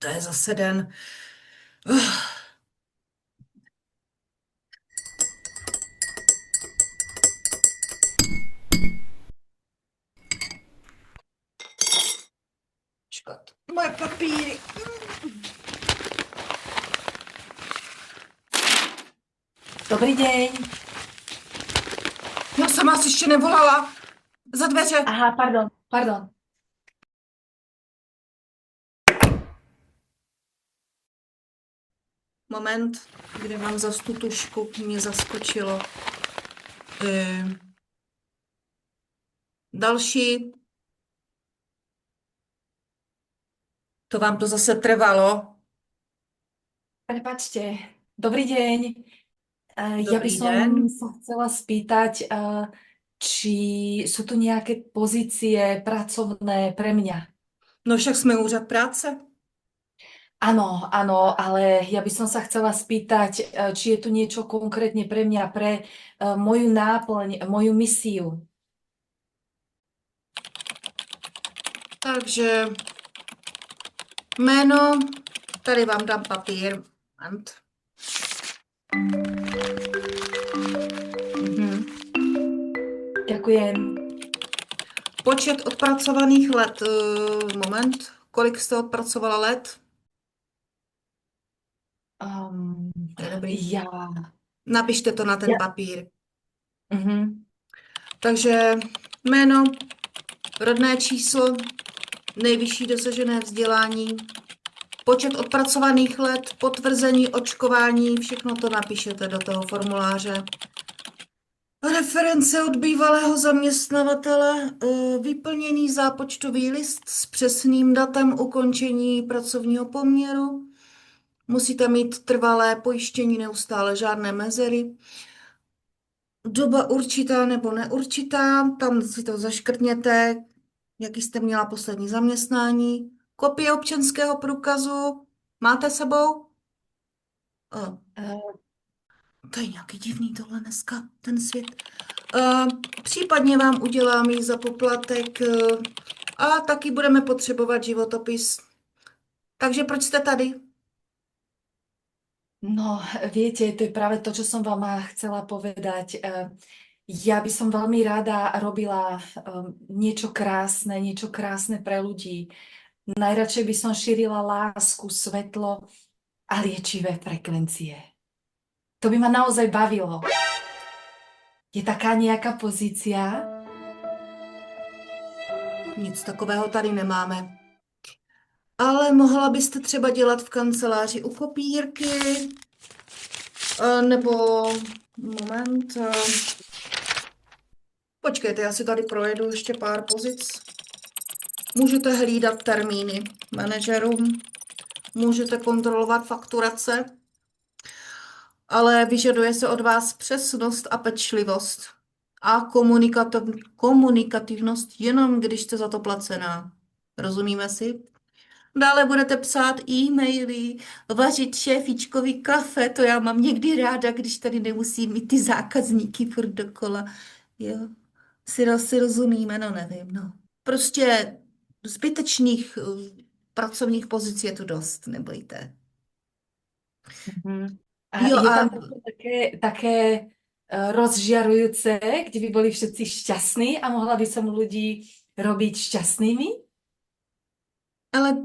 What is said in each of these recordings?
To je zase den. Uf, počkat. Moje papíry. Dobrý deň. Já jsem vás ještě nevolala. Za dveře. Aha, pardon. Moment, kde mám zas tu tušku, mě zaskočilo. Eh, další. To vám to zase trvalo. Prepačte. Dobrý deň. Ja by Dobrý som den. sa chcela spýtať, či sú tu nejaké pozície pracovné pre mňa. No však jsme úřad práce. Áno, ale ja by som sa chcela spýtať, či je tu niečo konkrétne pre mňa, pre moju náplň, moju misiu. Takže jméno, tady vám dám papír. Ant. Mhm. Ďakujem. Počet odpracovaných let. Moment, kolik jste odpracovala let? Um, To je dobrý. ja... Napište to na ten ja papír. mhm. Takže jméno, rodné číslo, nejvyšší dosažené vzdělání, počet odpracovaných let, potvrzení očkování, všechno to napíšete do toho formuláře. Reference od bývalého zaměstnavatele, vyplněný zápočtový list s přesným datem ukončení pracovního poměru. Musíte mít trvalé pojištění, neustále žádné mezery. Doba určitá nebo neurčitá, tam si to zaškrtněte, jaký jste měla poslední zaměstnání. Kopie občanského průkazu máte sebou? O, Uh, to je nějaký divný tohle dneska, ten svět. Uh, Případně vám udělám jí za poplatek a taky budeme potřebovat životopis. Takže proč jste tady? No, viete, to je práve to, čo som vám chcela povedať. Ja by som veľmi rada robila niečo krásne pre ľudí. Najradšej by som šírila lásku, svetlo a liečivé frekvencie. To by ma naozaj bavilo. Je taká nejaká pozícia? Nic takového tady nemáme. Ale mohla byste třeba dělat v kanceláři u kopírky, nebo moment. Počkejte, já si tady projedu ještě pár pozic. Můžete hlídat termíny manažerům, můžete kontrolovat fakturace, ale vyžaduje se od vás přesnost a pečlivost a komunikativnost jenom, když jste za to placená. Rozumíme si? Dále budete psát e-maily, vařit šéfičkovi kafe, to já mám někdy ráda, když tady nemusím mít ty zákazníky furt dokola. Jo, si rozumíme, no nevím, no. Prostě zbytečných pracovních pozic je tu dost, nebojte. Mhm. A Jo je a, tam také rozžiarujúce, kde by boli všetci šťastní a mohla by som ľudí robiť šťastnými? ale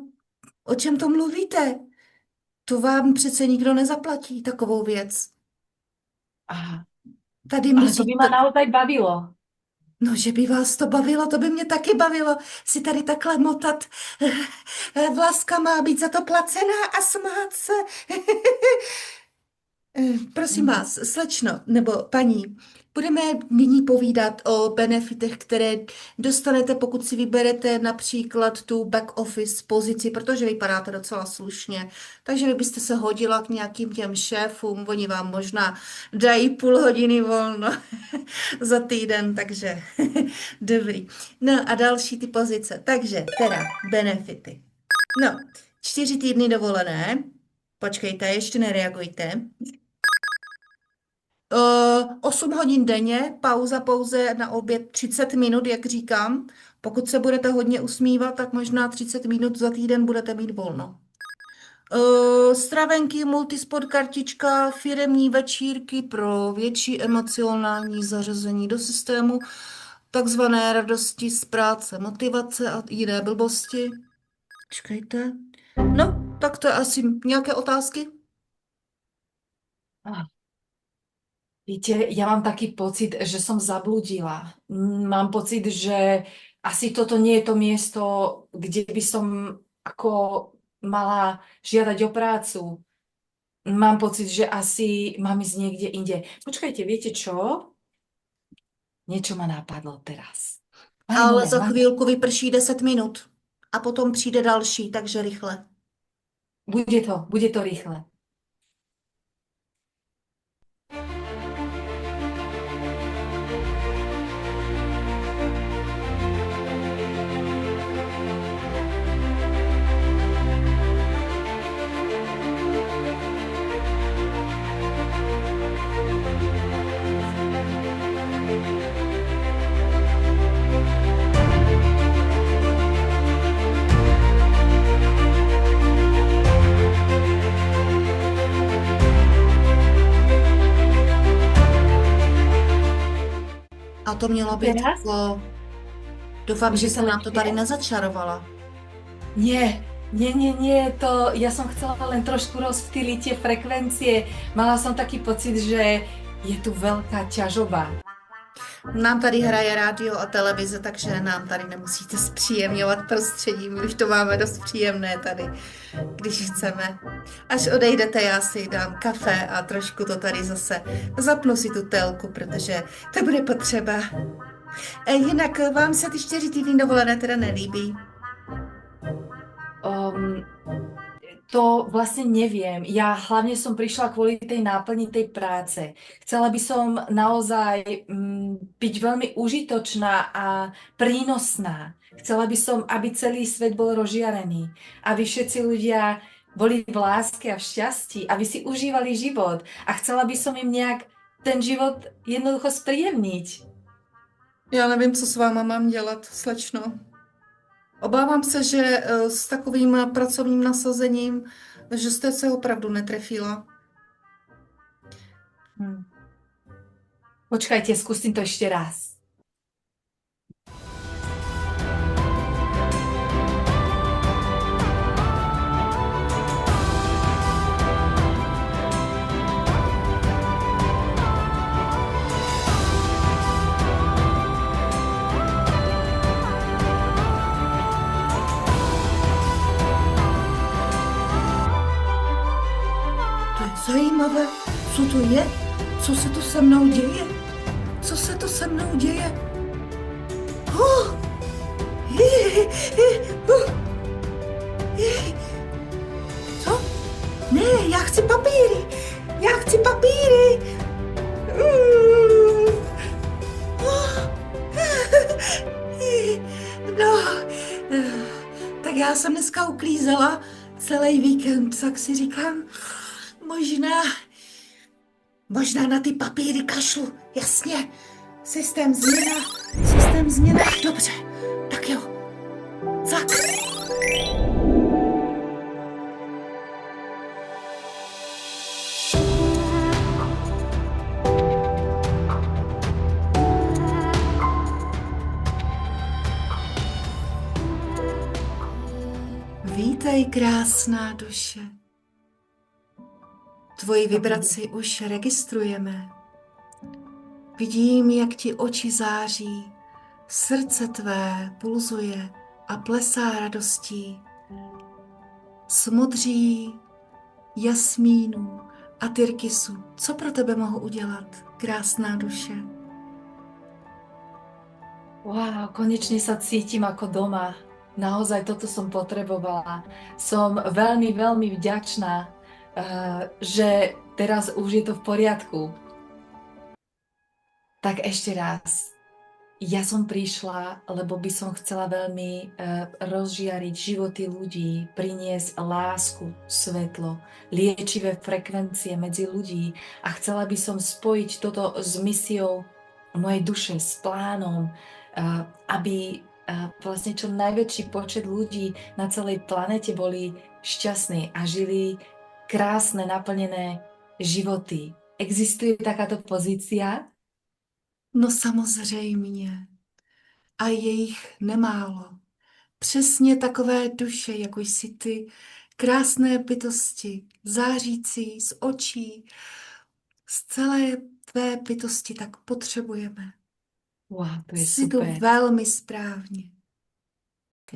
o čem to mluvíte? To vám přece nikdo nezaplatí, takovou věc. Aha. Tady Ale to by ma musíte, naozaj bavilo. no, že by vás to bavilo, to by mě taky bavilo, si tady takhle motat vlaskama a být za to placená a smát se. Prosím Mhm. vás, slečno nebo paní, budeme nyní povídat o benefitech, které dostanete, pokud si vyberete například tu back office pozici, protože vypadáte docela slušně. Takže vy byste se hodila k nějakým těm šéfům, oni vám možná dají půl hodiny volno za týden, takže dobrý. No a další ty pozice. Takže teda benefity. No, 4 týdny dovolené. Počkejte, ještě nereagujte. 8 hodin denně, pauza pouze na oběd 30 minut, jak říkám. Pokud se budete hodně usmívat, tak možná 30 minut za týden budete mít volno. Stravenky, multisport kartička, firemní večírky pro větší emocionální zařazení do systému, takzvané radosti z práce, motivace a jiné blbosti. Počkejte. No, tak to je asi nějaké otázky. Ah, Viete, ja mám taký pocit, že som zabludila. Mám pocit, že asi toto nie je to miesto, kde by som ako mala žiadať o prácu. Mám pocit, že asi mám ísť niekde inde. Počkajte, viete čo? Niečo ma napadlo teraz. Pani Ale moja, za chvílku vyprší 10 minut a potom přijde další, takže rychle. bude to rýchle. A to mělo být Teraz? jako... Doufám, že Už je to jsem nám to tady lepšie? nezačarovala. Nie, to ja som chcela len trošku rozptýliť tie frekvencie. Mala som taký pocit, že je tu veľká ťažoba. Nám tady hraje rádio a televize, takže nám tady nemusíte zpříjemňovat prostředí. My už to máme dost příjemné tady, když chceme. Až odejdete, já si dám kafe a trošku to tady zase zapnu si tu telku, protože to bude potřeba. Jinak vám se ty 4 týdny dovolené teda nelíbí. Um, to vlastne neviem. Ja hlavne som prišla kvôli tej náplni tej práce. Chcela by som naozaj byť veľmi užitočná a prínosná. Chcela by som, aby celý svet bol rozžiarený. Aby všetci ľudia boli v láske a v šťastí. Aby si užívali život. A chcela by som im nejak ten život jednoducho spríjemniť. Já nevím, co s váma mám dělat, slečno. Obávám se, že s takovým pracovním nasazením, že jste se opravdu netrefila. Počkajte, skúsim to ešte raz. To je zajímavé. Co to je? Co se to se mnou děje? Co se to se mnou děje? Oh! Co? Ne, já chci papíry. Já chci papíry. No, tak já jsem dneska uklízela celý víkend, tak si říkám, možná na ty papíry kašlu, jasně. Systém změna, dobře, tak jo, tak. Vítej, krásná duše. Tvoji vibraci už registrujeme. Vidím, jak ti oči září, srdce tvé pulzuje a plesá radostí. Smodří, jasmínu a tyrkysu. Co pro tebe mohu udělat, krásná duše? Wow, konečne sa cítim ako doma. Naozaj toto som potrebovala. Som veľmi, veľmi vďačná, že teraz už je to v poriadku. Tak ešte raz. Ja som prišla, lebo by som chcela veľmi rozžiariť životy ľudí, priniesť lásku, svetlo, liečivé frekvencie medzi ľudí a chcela by som spojiť toto s misiou mojej duše, s plánom, aby vlastne čo najväčší počet ľudí na celej planete boli šťastní a žili krásne, naplnené životy. Existuje takáto pozícia? No samozřejmě. A je jich nemálo. Přesně takové duše, jako jsi ty, krásné bytosti, zářící z očí, z celé tvé bytosti tak potřebujeme. Wow, to je Jsi tu super. velmi správně.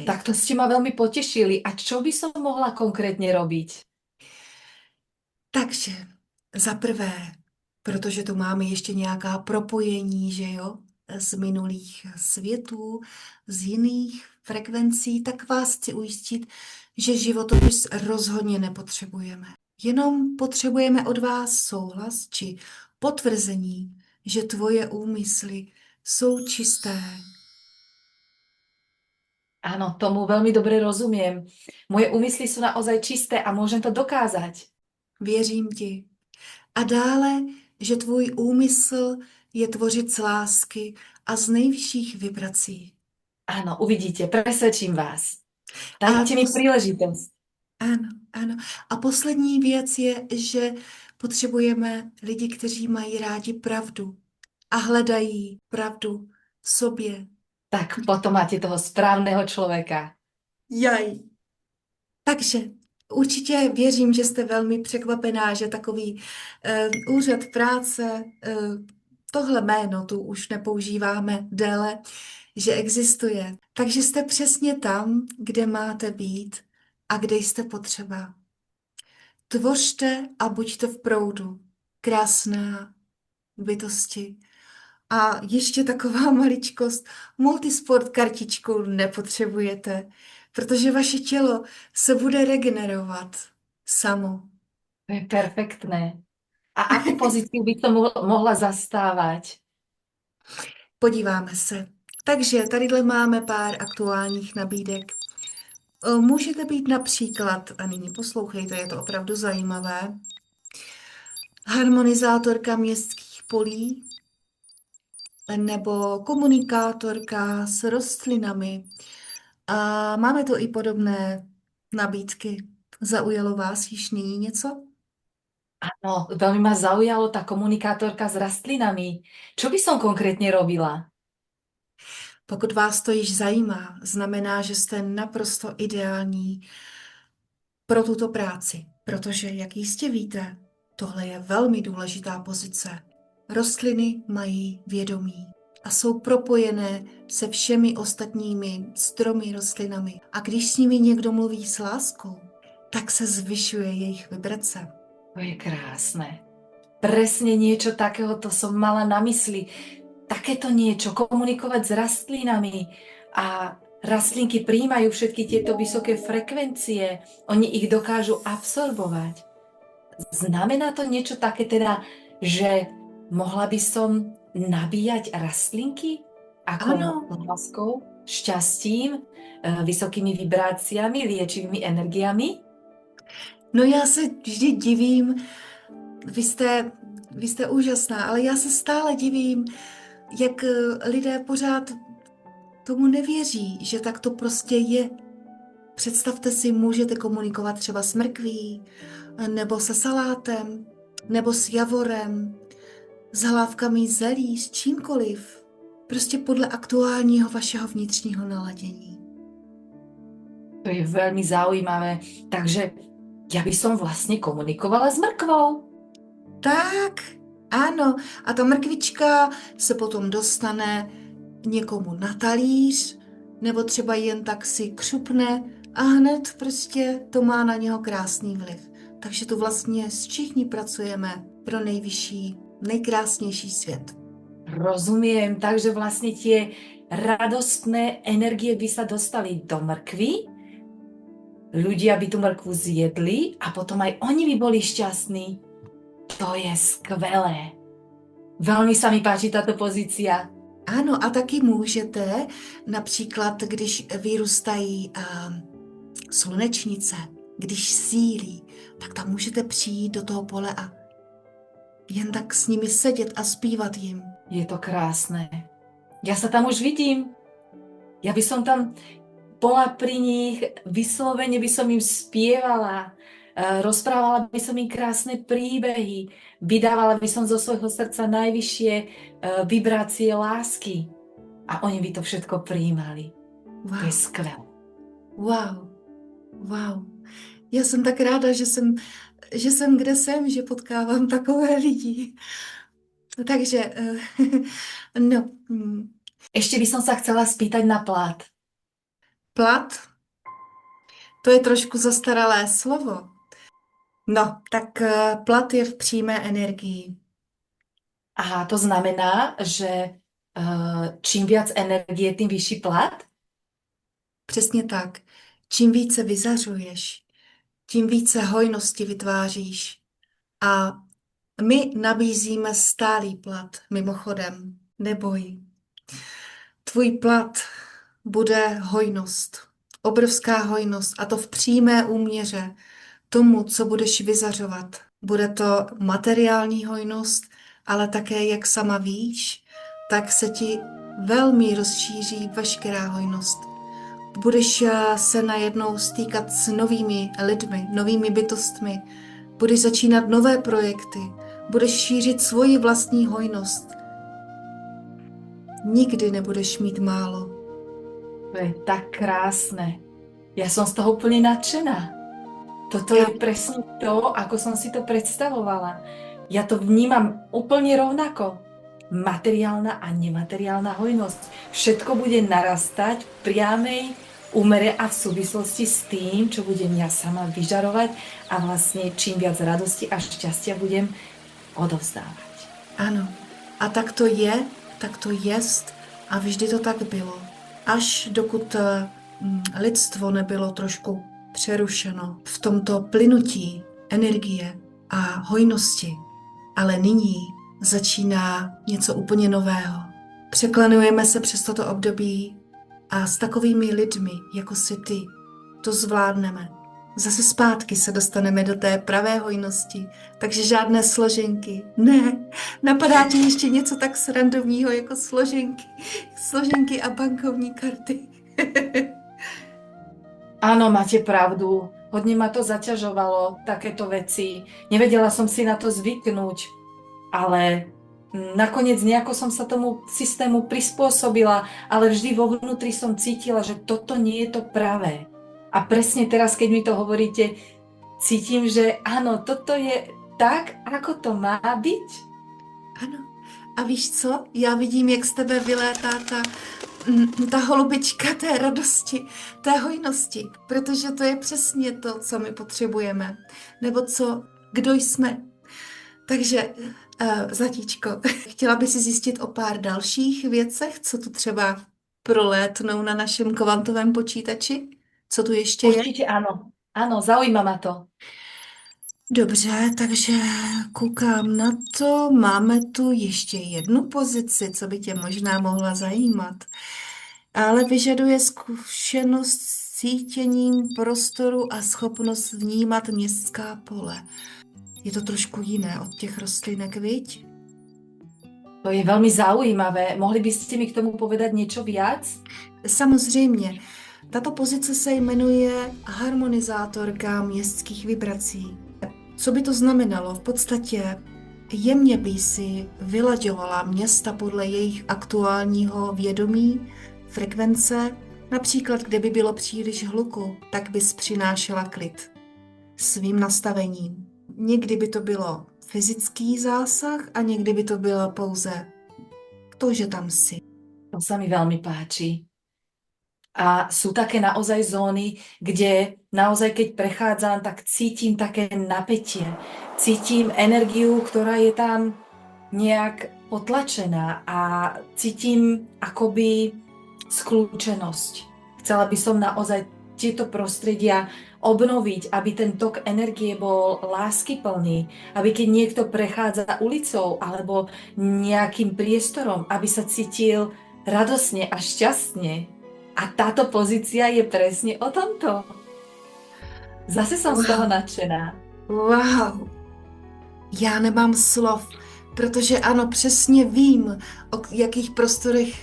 Tak to ste ma veľmi potešili. A čo by som mohla konkrétne robiť? Takže za prvé, protože tu máme ještě nějaká propojení, že jo, z minulých světů, z jiných frekvencí, tak vás chci ujistit, že životopis rozhodně nepotřebujeme. Jenom potřebujeme od vás souhlas či potvrzení, že tvoje úmysly jsou čisté. Áno, tomu veľmi dobre rozumiem. Moje úmysly sú naozaj čisté a môžem to dokázať. Věřím ti. A dále, že tvůj úmysl je tvořit z lásky a z nejvyšších vibrací. Áno, uvidíte, presvedčím vás. A Dajte mi príležitosť. ano, ano. A poslední věc je, že potřebujeme lidi, kteří mají rádi pravdu a hledají pravdu v sobě. Tak potom máte toho správného človeka. Jaj. Takže určitě věřím, že jste velmi překvapená, že takový úřad práce, tohle jméno tu už nepoužíváme déle, že existuje. Takže jste přesně tam, kde máte být a kde jste potřeba. Tvořte a buďte v proudu. Krásná bytosti. A ještě taková maličkost, multisport kartičku nepotřebujete, protože vaše tělo se bude regenerovat samo. To je perfektné. A akú pozíciu by som mohla zastávať? Podíváme se. Takže tadyhle máme pár aktuálních nabídek. Můžete být například, a nyní poslouchejte, je to opravdu zajímavé, harmonizátorka městských polí nebo komunikátorka s rostlinami. A máme tu i podobné nabídky. Zaujalo vás již nyní něco? Áno, veľmi ma zaujalo tá komunikátorka s rastlinami. Čo by som konkrétne robila? Pokud vás to již zajímá, znamená, že jste naprosto ideální pro tuto práci, protože, jak jistě víte, tohle je velmi důležitá pozice. Rostliny mají vědomí a jsou propojené se všemi ostatními stromy, rostlinami. A když s nimi někdo mluví s láskou, tak se zvyšuje jejich vibrace. To je krásne. Presne niečo takéhoto som mala na mysli. Takéto niečo, komunikovať s rastlinami. A rastlinky príjmajú všetky tieto vysoké frekvencie. Oni ich dokážu absorbovať. Znamená to niečo také teda, že mohla by som nabíjať rastlinky? Ako Ano. láskou, šťastím, vysokými vibráciami, liečivými energiami? No já se vždy divím, vy jste úžasná, ale já se stále divím, jak lidé pořád tomu nevěří, že tak to prostě je. Představte si, můžete komunikovat třeba s mrkví, nebo se salátem, nebo s javorem, s hlávkami zelí, s čímkoliv. Prostě podle aktuálního vašeho vnitřního naladění. To je veľmi zaujímavé. Takže ja by som vlastne komunikovala s mrkvou. Tak, ano. A ta mrkvička se potom dostane někomu na talíř, nebo třeba jen tak si křupne a hned prostě to má na něho krásný vliv. Takže tu vlastně všichni pracujeme pro nejvyšší, nejkrásnější svět. Rozumiem, takže vlastne tie radostné energie by sa dostali do mrkvy, ľudia by tú mrkvu zjedli a potom aj oni by boli šťastní. To je skvelé. Veľmi sa mi páči táto pozícia. Ano, a taky můžete, například, když vyrůstají slunečnice, když sílí, tak tam můžete přijít do toho pole a jen tak s nimi sedět a zpívat jim. Je to krásne. Ja sa tam už vidím. Ja by som tam bola pri nich, vyslovene by som im spievala, rozprávala by som im krásne príbehy, vydávala by som zo svojho srdca najvyššie vibrácie lásky a oni by to všetko prijímali. To je Wow, skvelé. wow, wow. Já jsem tak ráda, že jsem kde jsem, že potkávám takové lidi. Takže, no, Ešte by som sa chcela spýtať na plat. plat, to je trošku zastaralé slovo. No, tak plat je v přímé energii. Aha, to znamená, že čím viac energie, tým vyšší plat? Přesně tak. Čím více vyzařuješ, tím více hojnosti vytváříš. A my nabízíme stálý plat, mimochodem. Neboj. Tvůj plat bude hojnost. Obrovská hojnost. A to v přímé úměře tomu, co budeš vyzařovat. Bude to materiální hojnost, ale také, jak sama víš, tak se ti velmi rozšíří veškerá hojnost. Budeš se najednou stýkat s novými lidmi, novými bytostmi, budeš začínat nové projekty, budeš šířit svoji vlastní hojnost. Nikdy nebudeš mít málo. To je tak krásne. Ja som z toho úplne nadšená. Toto je presne to, ako som si to predstavovala. Ja to vnímam úplne rovnako. Materiálna a nemateriálna hojnosť. Všetko bude narastať v priamej úmere a v súvislosti s tým, čo budem ja sama vyžarovať a vlastne čím viac radosti a šťastia budem odovzdávať. Ano. A tak to je, tak to jest a vždy to tak bylo. Až dokud lidstvo nebylo trošku přerušeno v tomto plynutí energie a hojnosti. Ale nyní začíná něco úplně nového. Překlenujeme se přes toto období a s takovými lidmi, jako jsi ty, to zvládneme. Zase zpátky se dostaneme do té pravé hojnosti, takže žádné složenky. Ne, napadá ti ještě něco tak srandovního jako složenky a bankovní karty. Áno, máte pravdu. Hodne ma to zaťažovalo, takéto veci. Nevedela som si na to zvyknúť, ale nakoniec nejako som sa tomu systému prispôsobila, ale vždy vo vnútri som cítila, že toto nie je to pravé. A presne teraz, keď mi to hovoríte, cítim, že áno, toto je tak, ako to má byť. Ano. A víš co? Já vidím, jak z tebe vylétá ta holubička té radosti, té hojnosti, protože to je přesně to, co my potřebujeme, nebo kdo jsme. Takže, Zlatíčko, chtěla by si zjistit o pár dalších věcech, co tu třeba prolétnou na našem kvantovém počítači? Co tu ještě je? Určite áno. Áno, zaujíma ma to. Dobře, takže koukám na to. Máme tu ještě jednu pozici, co by tě možná mohla zajímat. Ale vyžaduje zkušenost s cítěním prostoru a schopnost vnímat městská pole. Je to trošku jiné od těch rostlinek, viď? To je veľmi zaujímavé. Mohli by ste mi k tomu povedať niečo viac? Samozřejmě. Tato pozice se jmenuje harmonizátorka městských vibrací. Co by to znamenalo? V podstatě jemně by si vylaďovala města podle jejich aktuálního vědomí, frekvence, například kde by bylo příliš hluku, tak bys přinášela klid svým nastavením. Někdy by to bylo fyzický zásah a někdy by to bylo pouze to, že tam si. To sa mi veľmi páči. A sú také naozaj zóny, kde naozaj keď prechádzam, tak cítim také napätie. Cítim energiu, ktorá je tam nejak potlačená a cítim akoby skľúčenosť. Chcela by som naozaj tieto prostredia obnoviť, aby ten tok energie bol láskyplný, aby keď niekto prechádza ulicou alebo nejakým priestorom, aby sa cítil radosne a šťastne. A táto pozícia je presne o tomto. Zase som z toho nadšená. Wow, já nemám slov, protože ano, přesně vím, o jakých prostorech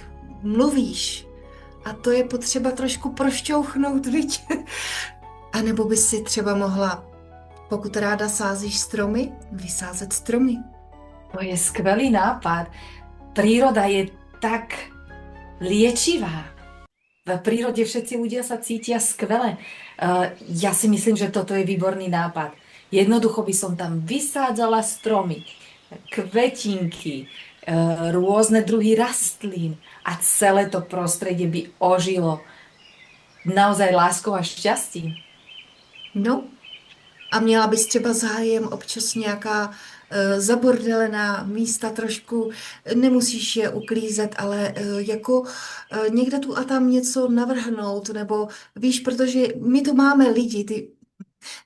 mluvíš. A to je potřeba trošku prošťouchnout, viď? A nebo by si třeba mohla, pokud ráda sázíš stromy, vysázet stromy. To je skvelý nápad. Príroda je tak liečivá. V prírode všetci ľudia sa cítia skvele. Ja si myslím, že toto je výborný nápad. Jednoducho by som tam vysádzala stromy, kvetinky, rôzne druhy rastlín a celé to prostredie by ožilo naozaj láskou a šťastím. No, a měla bys třeba zájem občas nějaká zabordelená místa trošku, nemusíš je uklízet, ale jako někde tu a tam něco navrhnout, nebo víš, protože my tu máme lidi,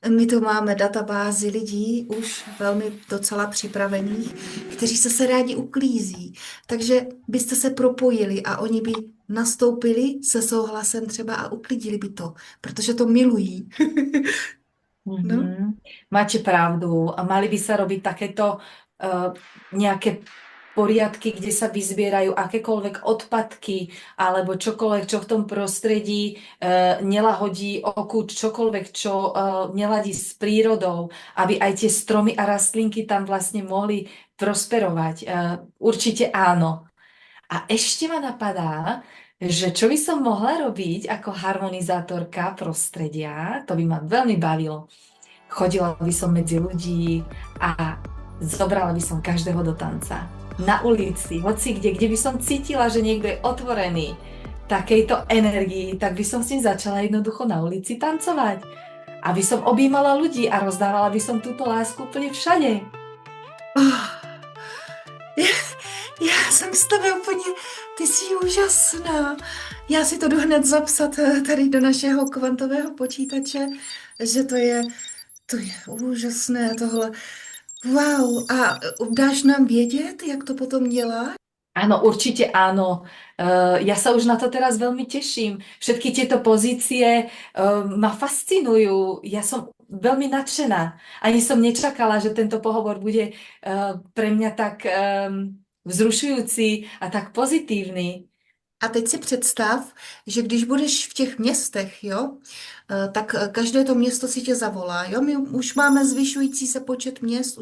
my tu máme databázi lidí už velmi docela připravených, kteří se rádi uklízí. Takže byste se propojili a oni by nastoupili se souhlasem třeba a uklidili by to, protože to milují. No. Máte pravdu. A mali by sa robiť takéto nejaké poriadky, kde sa vyzbierajú akékoľvek odpadky alebo čokoľvek, čo v tom prostredí nelahodí oku, čokoľvek, čo neladí s prírodou, aby aj tie stromy a rastlinky tam vlastne mohli prosperovať. Určite áno. A ešte ma napadá, že čo by som mohla robiť ako harmonizátorka prostredia, to by ma veľmi bavilo. Chodila by som medzi ľudí a zobrala by som každého do tanca. Na ulici, hoci kde by som cítila, že niekto je otvorený takejto energii, tak by som s ním začala jednoducho na ulici tancovať. Aby som objímala ľudí a rozdávala by som túto lásku úplne všade. Oh, já jsem s tebe úplně, ty jsi úžasná. Já si to jdu hned zapsat tady do našeho kvantového počítače, že to je úžasné tohle. Wow, a dáš nám vědět, jak to potom děláš? Áno, určite áno. Ja sa už na to teraz veľmi teším. Všetky tieto pozície ma fascinujú. Ja som veľmi nadšená. Ani som nečakala, že tento pohovor bude pre mňa tak vzrušujúci a tak pozitívny. A teď si představ, že když budeš v těch městech, jo, tak každé to město si tě zavolá, jo. My už máme zvyšující se počet měst,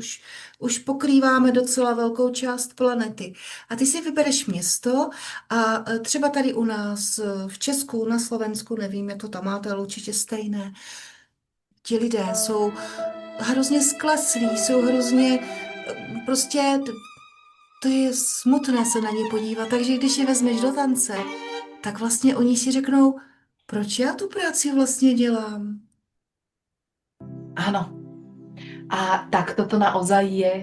už pokrýváme docela velkou část planety. A ty si vybereš město a třeba tady u nás v Česku, na Slovensku, nevím, jak to tam máte, ale určitě stejné. Ti lidé jsou hrozně skleslí, jsou hrozně prostě to je smutné se na ně podívat, takže když je vezmeš do tance, tak vlastně oni si řeknou, proč já tu práci vlastně dělám? Áno. A tak toto naozaj je.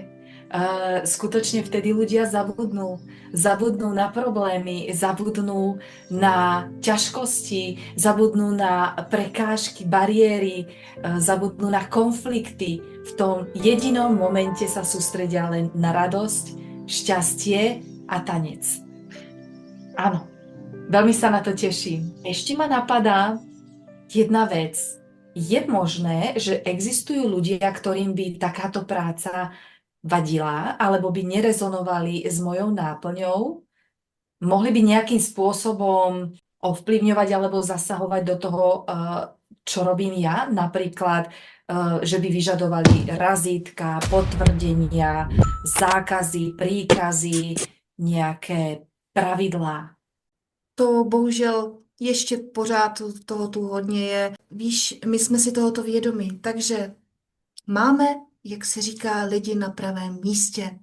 Skutočne vtedy ľudia zabudnú na problémy, zabudnú na ťažkosti, zabudnú na prekážky, bariéry, zabudnú na konflikty. V tom jedinom momente sa sústredia len na radosť, šťastie a tanec. Áno, veľmi sa na to teším. Ešte ma napadá jedna vec. Je možné, že existujú ľudia, ktorým by takáto práca vadila, alebo by nerezonovali s mojou náplňou? Mohli by nejakým spôsobom ovplyvňovať alebo zasahovať do toho, čo robím ja? Napríklad, že by vyžadovali razítka, potvrdenia, zákazy, príkazy, nejaké pravidlá. To bohužel ještě pořád toho tu hodně je. Víš, my jsme si tohoto vědomi, takže máme, jak se říká, lidi na pravém místě.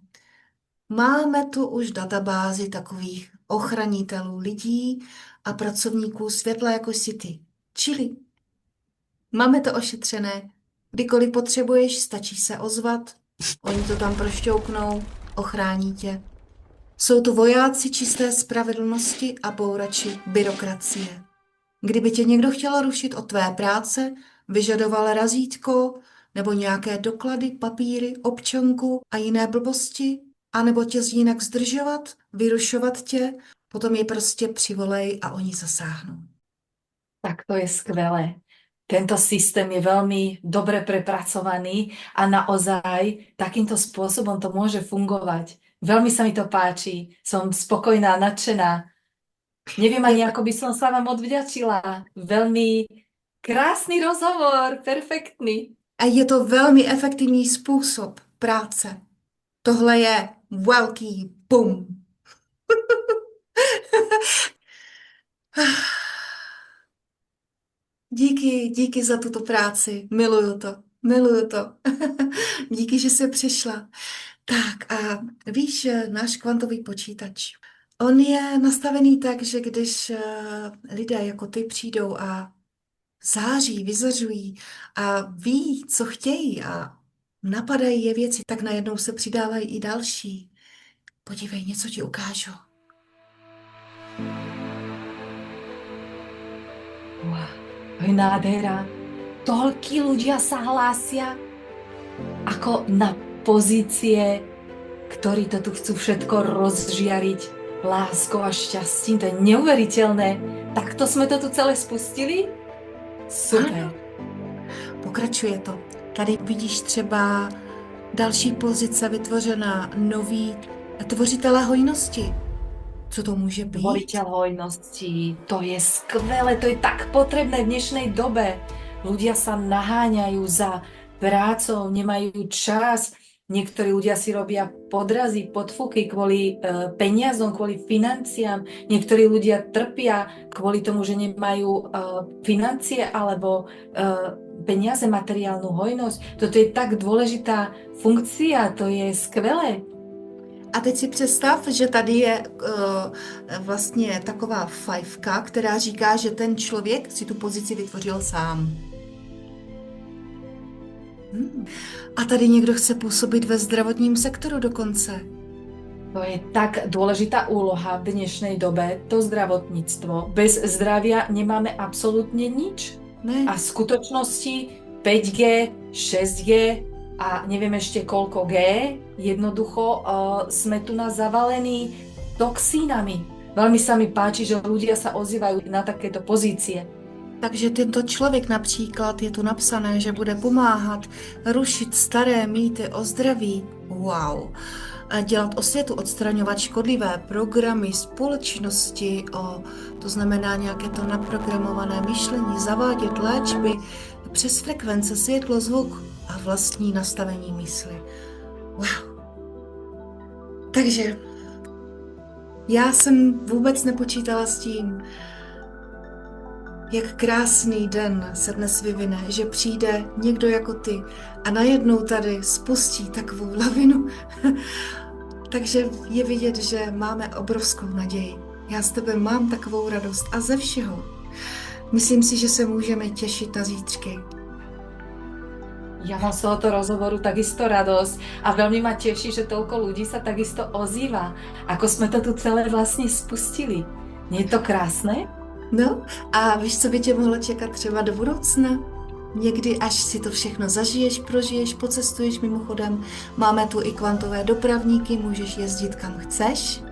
Máme tu už databázi takových ochranitelů lidí a pracovníků světla jako si ty. Čili máme to ošetřené. Kdykoliv potřebuješ, stačí se ozvat, oni to tam prošťouknou, ochrání tě. Jsou to vojáci čisté spravedlnosti a bourači byrokracie. Kdyby tě někdo chtěl rušit od tvé práce, vyžadoval razítko nebo nějaké doklady, papíry, občanku a jiné blbosti, anebo tě jinak zdržovat, vyrušovat tě, potom je prostě přivolej a oni zasáhnou. Tak to je skvelé. Tento systém je veľmi dobre prepracovaný a naozaj takýmto spôsobom to môže fungovať. Veľmi sa mi to páči, som spokojná, nadšená. Neviem Je ani, to, ako by som sa vám odvďačila. Veľmi krásny rozhovor, perfektný. a je to velmi efektivní způsob práce. Tohle je velký bum. Díky za tuto práci. Miluju to. Miluju to. Díky, že jsi přišla. Tak a víš, náš kvantový počítač, on je nastavený tak, že když lidé jako ty přijdou a září, vyzařují a ví, co chtějí a napadají je věci, tak najednou se přidávají i další. Podívej, něco ti ukážu. Wow, to je nádhera. Toľkí ľudia sa hlásia ako na pozície, ktorí to tu chcú všetko rozžiariť láskou a šťastím. To je neuveriteľné. Takto sme to tu celé spustili? Super. Ano, pokračuje to. Tady vidíš třeba další pozice vytvořená, nový tvořitelé hojnosti. Co to může být? Tvoriteľ hojnosti, to je skvelé, to je tak potrebné v dnešnej dobe. Ľudia sa naháňajú za prácou, nemajú čas. Niektorí ľudia si robia podrazy, podfuky kvôli peniazom, kvôli financiám. Niektorí ľudia trpia kvôli tomu, že nemajú financie alebo peniaze, materiálnu hojnosť. Toto je tak dôležitá funkcia, to je skvelé. A teď si představ, že tady je vlastně taková fajfka, která říká, že ten člověk si tu pozici vytvořil sám. A tady někdo chce působit ve zdravotním sektoru dokonce. To je tak dôležitá úloha v dnešnej dobe, to zdravotníctvo. Bez zdravia nemáme absolútne nič. Ne? A v skutočnosti 5G, 6G a neviem ešte koľko G, jednoducho sme tu na zavalení toxínami. Veľmi sa mi páči, že ľudia sa ozývajú na takéto pozície. Takže tento člověk například je tu napsané, že bude pomáhat rušit staré mýty o zdraví. Wow. A dělat osvětu, odstraňovat škodlivé programy společnosti, to znamená nějaké to naprogramované myšlení, zavádět léčby přes frekvence, světlo, zvuk a vlastní nastavení mysli. Wow. Takže já jsem vůbec nepočítala s tím, jak krásný den se dnes vyvine, že přijde někdo jako ty a najednou tady spustí takovou lavinu. Takže je vidět, že máme obrovskou naději. Já s tebe mám takovou radost a ze všeho. Myslím si, že se můžeme těšit na zítřky. Ja mám z tohoto rozhovoru takisto radosť a veľmi ma teší, že toľko ľudí sa takisto ozýva, ako sme to tu celé vlastne spustili. Nie je to krásne? No a víš, co by tě mohlo čekat třeba do budoucna? Někdy, až si to všechno zažiješ, prožiješ, pocestuješ mimochodem, máme tu i kvantové dopravníky, můžeš jezdit kam chceš,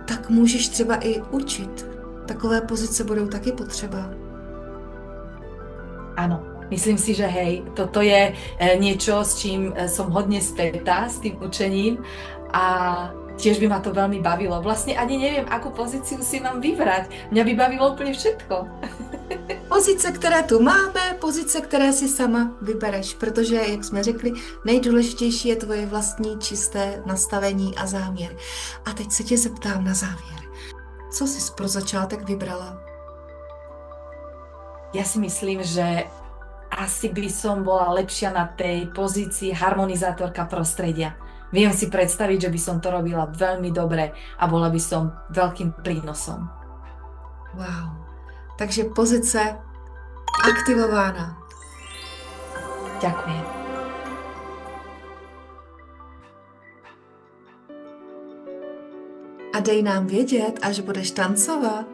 tak můžeš třeba i učit. Takové pozice budou taky potřeba. Áno, myslím si, že hej, toto je niečo, s čím som hodne spätá, s tým učením a tiež by ma to veľmi bavilo. Vlastne ani neviem, akú pozíciu si mám vybrať. Mňa by bavilo úplne všetko. Pozice, které tu máme, pozice, které si sama vybereš, protože, jak jsme řekli, nejdůležitější je tvoje vlastní čisté nastavení a záměr. A teď se tě zeptám na závěr. Co jsi pro začátek vybrala? Ja si myslím, že asi by som bola lepšia na tej pozícii harmonizátorka prostredia. Viem si predstaviť, že by som to robila veľmi dobre a bola by som veľkým prínosom. Wow. Takže pozice aktivována. Ďakujem. A dej nám vědět, až budeš tancovat.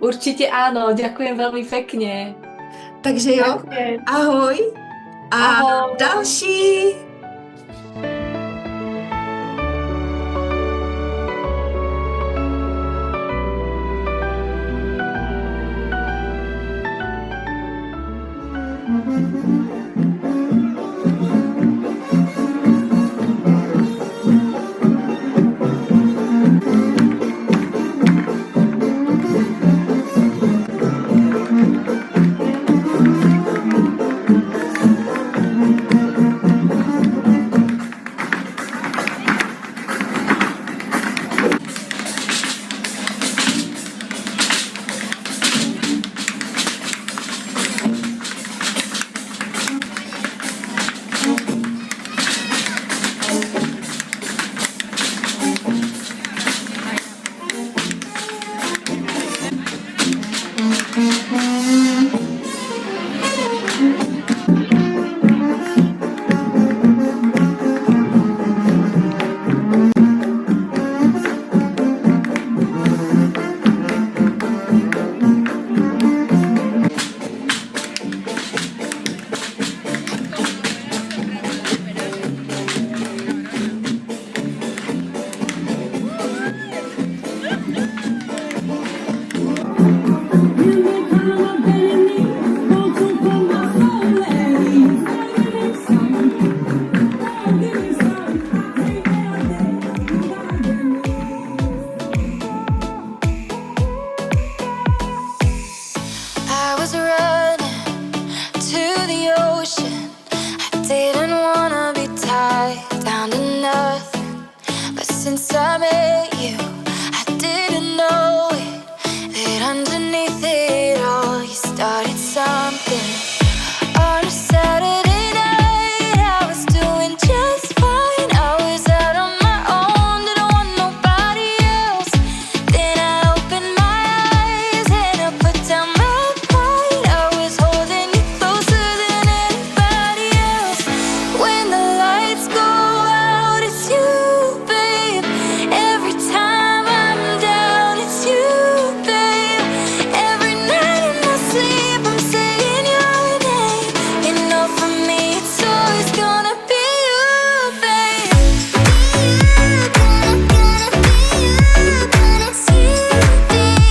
Určite áno, ďakujem veľmi pekne. Takže jo, Ďakujem. ahoj. A Ahoj. další. since I met you. I didn't know it, that underneath it all you started something. On a Saturday night I was doing just fine. I was out on my own, didn't want nobody else. Then I opened my eyes and I put down my pride. I was holding you closer than anybody else. When the lights go out, it's you, babe. Every time I'm down, it's you, babe. Every night in my sleep, I'm saying your name. You know, for me, it's always gonna be you, babe. It's you, babe. It's you, babe.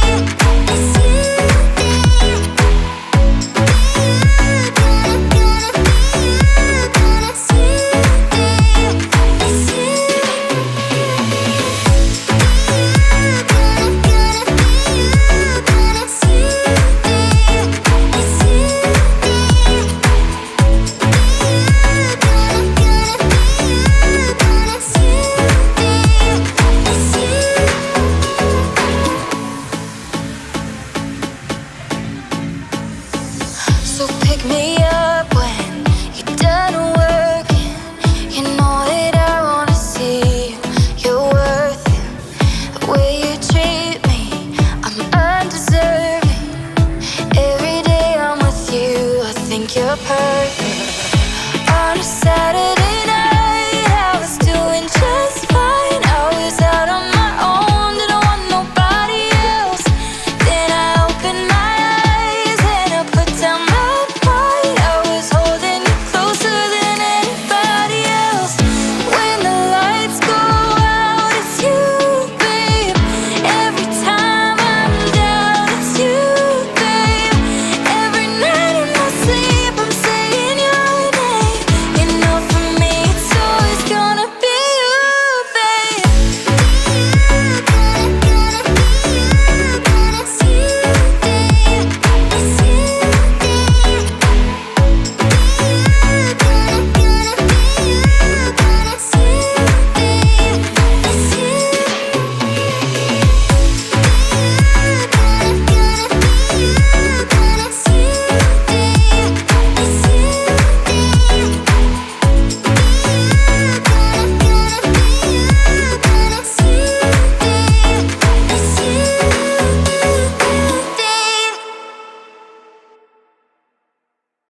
So pick me up when you're done working. You know that I wanna see you're worth it. The way you treat me, I'm undeserving. Every day I'm with you, I think you're perfect. On a Saturday